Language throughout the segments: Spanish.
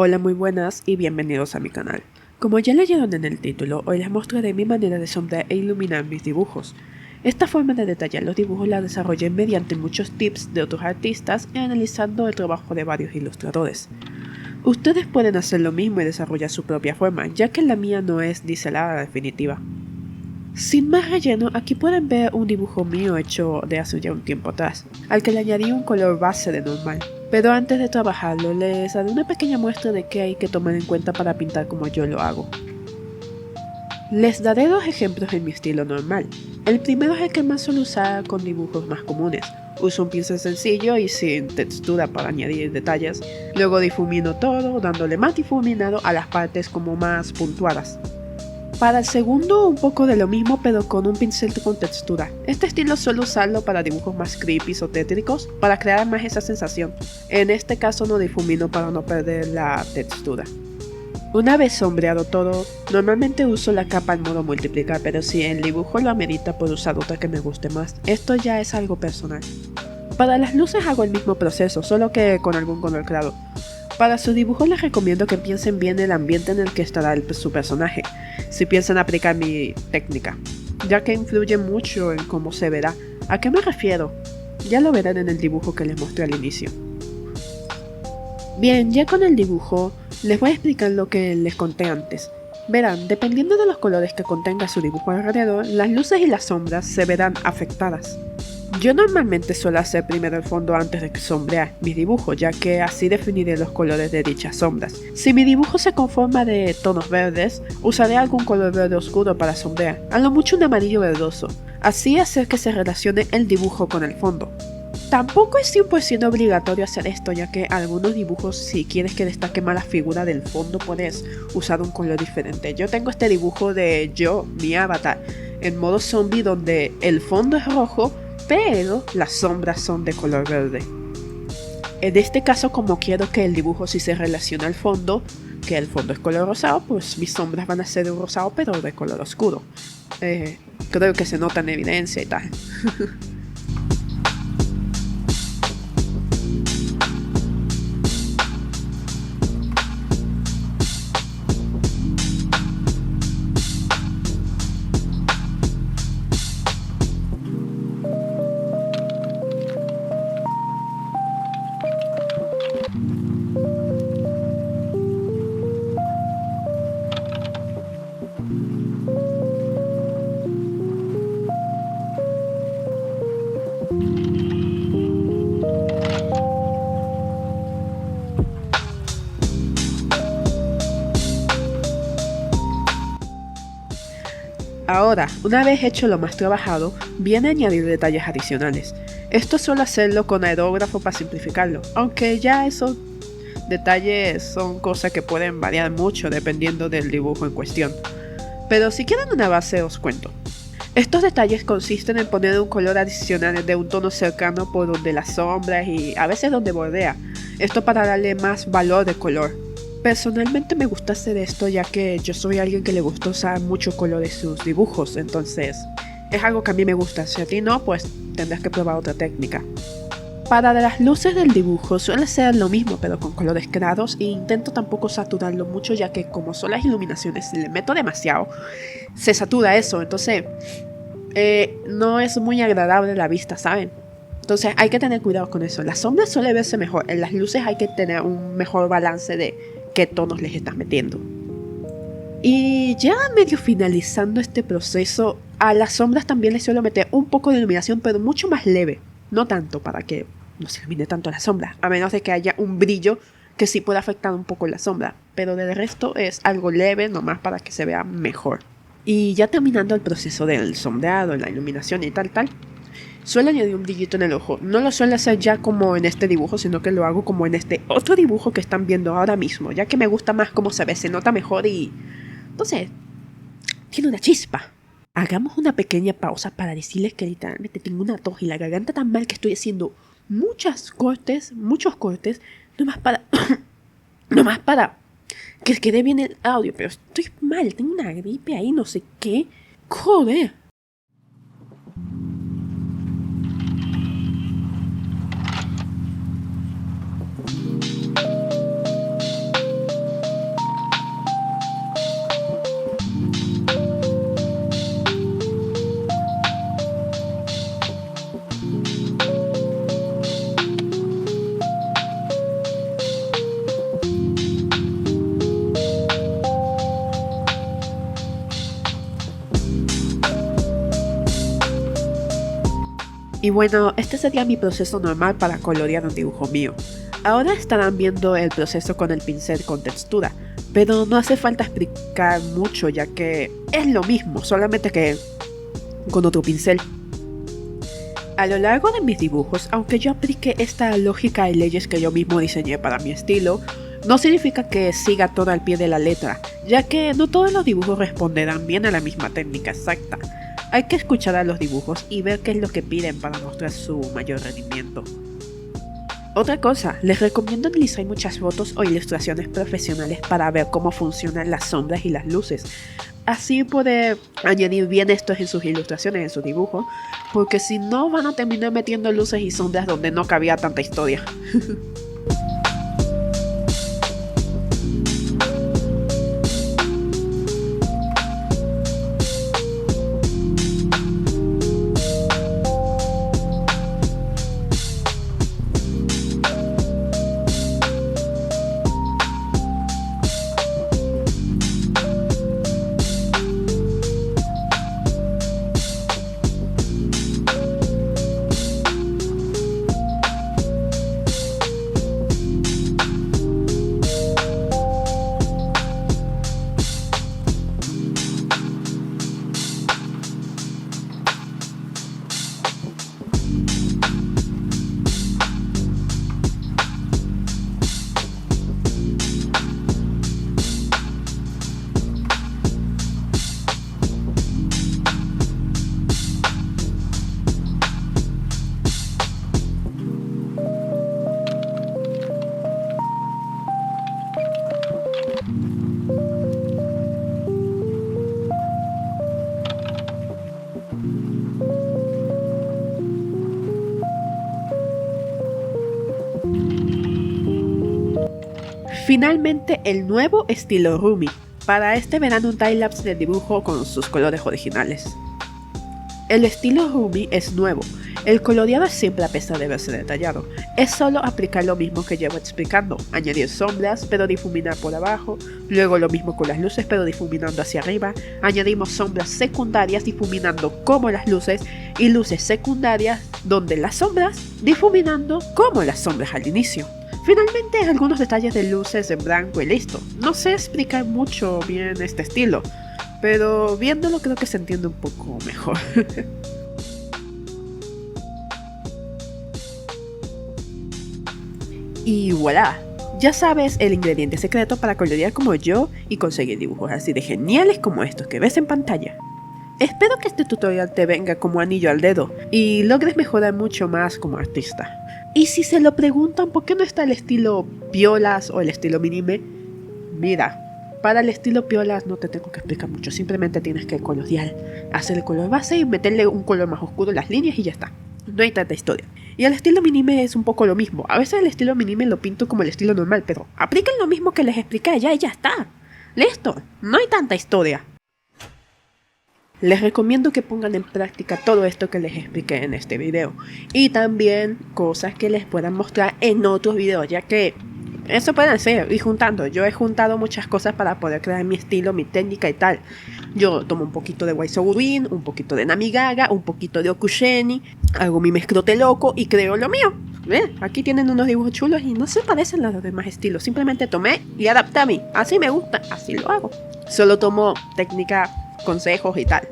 Hola, muy buenas y bienvenidos a mi canal. Como ya leyeron en el título, hoy les mostraré mi manera de sombrear e iluminar mis dibujos. Esta forma de detallar los dibujos la desarrollé mediante muchos tips de otros artistas y analizando el trabajo de varios ilustradores. Ustedes pueden hacer lo mismo y desarrollar su propia forma, ya que la mía no es la definitiva. Sin más relleno, aquí pueden ver un dibujo mío hecho de hace ya un tiempo atrás, al que le añadí un color base de normal. Pero antes de trabajarlo, les daré una pequeña muestra de qué hay que tomar en cuenta para pintar como yo lo hago. Les daré dos ejemplos en mi estilo normal. El primero es el que más suelo usar con dibujos más comunes. Uso un pincel sencillo y sin textura para añadir detalles. Luego difumino todo, dándole más difuminado a las partes como más puntuadas. Para el segundo, un poco de lo mismo pero con un pincel con textura. Este estilo suelo usarlo para dibujos más creepy o tétricos, para crear más esa sensación. En este caso no difumino para no perder la textura. Una vez sombreado todo, normalmente uso la capa en modo multiplicar, pero si el dibujo lo amerita puedo usar otra que me guste más. Esto ya es algo personal. Para las luces hago el mismo proceso, solo que con algún color claro. Para sus dibujos les recomiendo que piensen bien el ambiente en el que estará su personaje, si piensan aplicar mi técnica, ya que influye mucho en cómo se verá. ¿A qué me refiero? Ya lo verán en el dibujo que les mostré al inicio. Bien, ya con el dibujo, les voy a explicar lo que les conté antes. Verán, dependiendo de los colores que contenga su dibujo alrededor, las luces y las sombras se verán afectadas. Yo normalmente suelo hacer primero el fondo antes de sombrear mi dibujo, ya que así definiré los colores de dichas sombras. Si mi dibujo se conforma de tonos verdes, usaré algún color verde oscuro para sombrear, a lo mucho un amarillo verdoso, así hacer que se relacione el dibujo con el fondo. Tampoco es 100% obligatorio hacer esto, ya que algunos dibujos, si quieres que destaque más la figura del fondo, puedes usar un color diferente. Yo tengo este dibujo de mi avatar, en modo zombie donde el fondo es rojo, pero las sombras son de color verde. En este caso, como quiero que el dibujo sí se relacione al fondo, que el fondo es color rosado, pues mis sombras van a ser de un rosado pero de color oscuro. Creo que se nota en evidencia y tal. Ahora, una vez hecho lo más trabajado, viene a añadir detalles adicionales. Esto suelo hacerlo con aerógrafo para simplificarlo, aunque ya esos detalles son cosas que pueden variar mucho dependiendo del dibujo en cuestión. Pero si quieren una base os cuento. Estos detalles consisten en poner un color adicional de un tono cercano por donde las sombras y a veces donde bordea. Esto para darle más valor de color. Personalmente me gusta hacer esto ya que yo soy alguien que le gusta usar mucho color en sus dibujos, entonces es algo que a mí me gusta. Si a ti no, pues tendrás que probar otra técnica. Para las luces del dibujo suele ser lo mismo pero con colores claros e intento tampoco saturarlo mucho ya que como son las iluminaciones, si le meto demasiado se satura eso, entonces no es muy agradable la vista, ¿saben? Entonces hay que tener cuidado con eso. Las sombras suele verse mejor, en las luces hay que tener un mejor balance de qué tonos les estás metiendo. Y ya medio finalizando este proceso, a las sombras también les suelo meter un poco de iluminación pero mucho más leve, no tanto para que no se ilumine tanto la sombra, a menos de que haya un brillo que sí pueda afectar un poco la sombra, pero del resto es algo leve nomás para que se vea mejor. Y ya terminando el proceso del sombreado, la iluminación y tal, suelo añadir un brillito en el ojo. No lo suelo hacer ya como en este dibujo, sino que lo hago como en este otro dibujo que están viendo ahora mismo, ya que me gusta más cómo se ve, se nota mejor y... entonces, tiene una chispa. Hagamos una pequeña pausa para decirles que literalmente tengo una tos y la garganta tan mal que estoy haciendo muchos cortes, nomás para... nomás para que quede bien el audio, pero estoy mal, tengo una gripe ahí, no sé qué. Joder. Y bueno, este sería mi proceso normal para colorear un dibujo mío. Ahora estarán viendo el proceso con el pincel con textura, pero no hace falta explicar mucho ya que es lo mismo, solamente que con otro pincel. A lo largo de mis dibujos, aunque yo aplique esta lógica y leyes que yo mismo diseñé para mi estilo, no significa que siga todo al pie de la letra, ya que no todos los dibujos responderán bien a la misma técnica exacta. Hay que escuchar a los dibujos y ver qué es lo que piden para mostrar su mayor rendimiento. Otra cosa, les recomiendo utilizar muchas fotos o ilustraciones profesionales para ver cómo funcionan las sombras y las luces. Así poder añadir bien esto en sus ilustraciones, en sus dibujos, porque si no van a terminar metiendo luces y sombras donde no cabía tanta historia. Finalmente, el nuevo estilo Rumi. Para este verán un timelapse del dibujo con sus colores originales. El estilo Rumi es nuevo. El coloreado es simple a pesar de verse detallado. Es solo aplicar lo mismo que llevo explicando, añadir sombras pero difuminar por abajo, luego lo mismo con las luces pero difuminando hacia arriba, añadimos sombras secundarias difuminando como las luces y luces secundarias donde las sombras difuminando como las sombras al inicio. Finalmente, algunos detalles de luces en blanco y listo. No sé explicar mucho bien este estilo, pero viéndolo creo que se entiende un poco mejor. Y voilà, ya sabes el ingrediente secreto para colorear como yo y conseguir dibujos así de geniales como estos que ves en pantalla. Espero que este tutorial te venga como anillo al dedo y logres mejorar mucho más como artista. Y si se lo preguntan por qué no está el estilo piolas o el estilo minime, mira, para el estilo piolas no te tengo que explicar mucho, simplemente tienes que colorear, hacer el color base y meterle un color más oscuro en las líneas y ya está. No hay tanta historia. Y el estilo minime es un poco lo mismo. A veces el estilo minime lo pinto como el estilo normal, pero apliquen lo mismo que les expliqué allá y ya está. Listo, no hay tanta historia. Les recomiendo que pongan en práctica todo esto que les expliqué en este video y también cosas que les puedan mostrar en otros videos, ya que eso pueden hacer, ir juntando. Yo he juntado muchas cosas para poder crear mi estilo, mi técnica y tal. Yo tomo un poquito de Waisogurin, un poquito de Namigaga, un poquito de Okusheni, hago mi mezclote loco y creo lo mío. ¿Ven? Aquí tienen unos dibujos chulos y no se parecen a los demás estilos. Simplemente tomé y adapté a mí. Así me gusta, así lo hago. Solo tomo técnica, consejos y tal.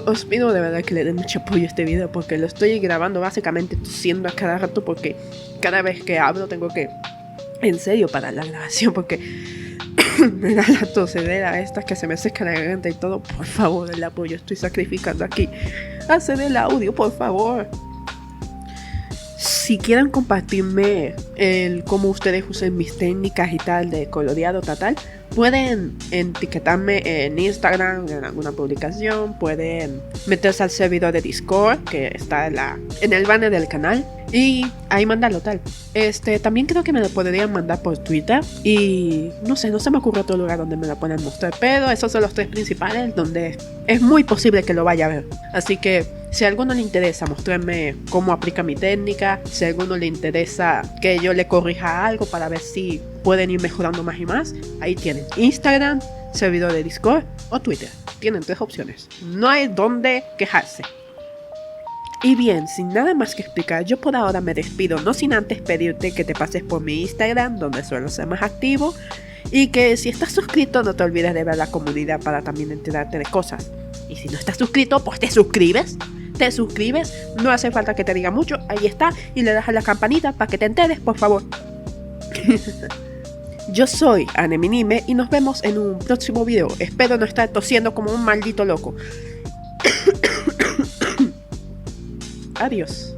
Os pido de verdad que le den mucho apoyo a este video porque lo estoy grabando básicamente tosiendo a cada rato porque cada vez que hablo tengo que en serio parar la grabación porque me da la tosedera esta que se me seca la garganta y todo. Por favor, el apoyo estoy sacrificando aquí. Haced el audio, por favor. Si quieren compartirme cómo ustedes usan mis técnicas y tal de coloreado tal, pueden etiquetarme en Instagram, en alguna publicación, pueden meterse al servidor de Discord que está en el banner del canal y ahí mandarlo tal. También creo que me lo podrían mandar por Twitter y no se me ocurre otro lugar donde me lo puedan mostrar, pero esos son los tres principales donde es muy posible que lo vaya a ver. Así que si a alguno le interesa mostrarme cómo aplica mi técnica, si a alguno le interesa que yo le corrija algo para ver si pueden ir mejorando más y más, ahí tienen Instagram, servidor de Discord o Twitter. Tienen tres opciones. No hay donde quejarse. Y bien, sin nada más que explicar, yo por ahora me despido, no sin antes pedirte que te pases por mi Instagram, donde suelo ser más activo, y que si estás suscrito no te olvides de ver la comunidad para también enterarte de cosas. Y si no estás suscrito, pues te suscribes, no hace falta que te diga mucho, ahí está, y le das a la campanita para que te enteres, por favor. Yo soy Aneminime y nos vemos en un próximo video. Espero no estar tosiendo como un maldito loco. Adiós.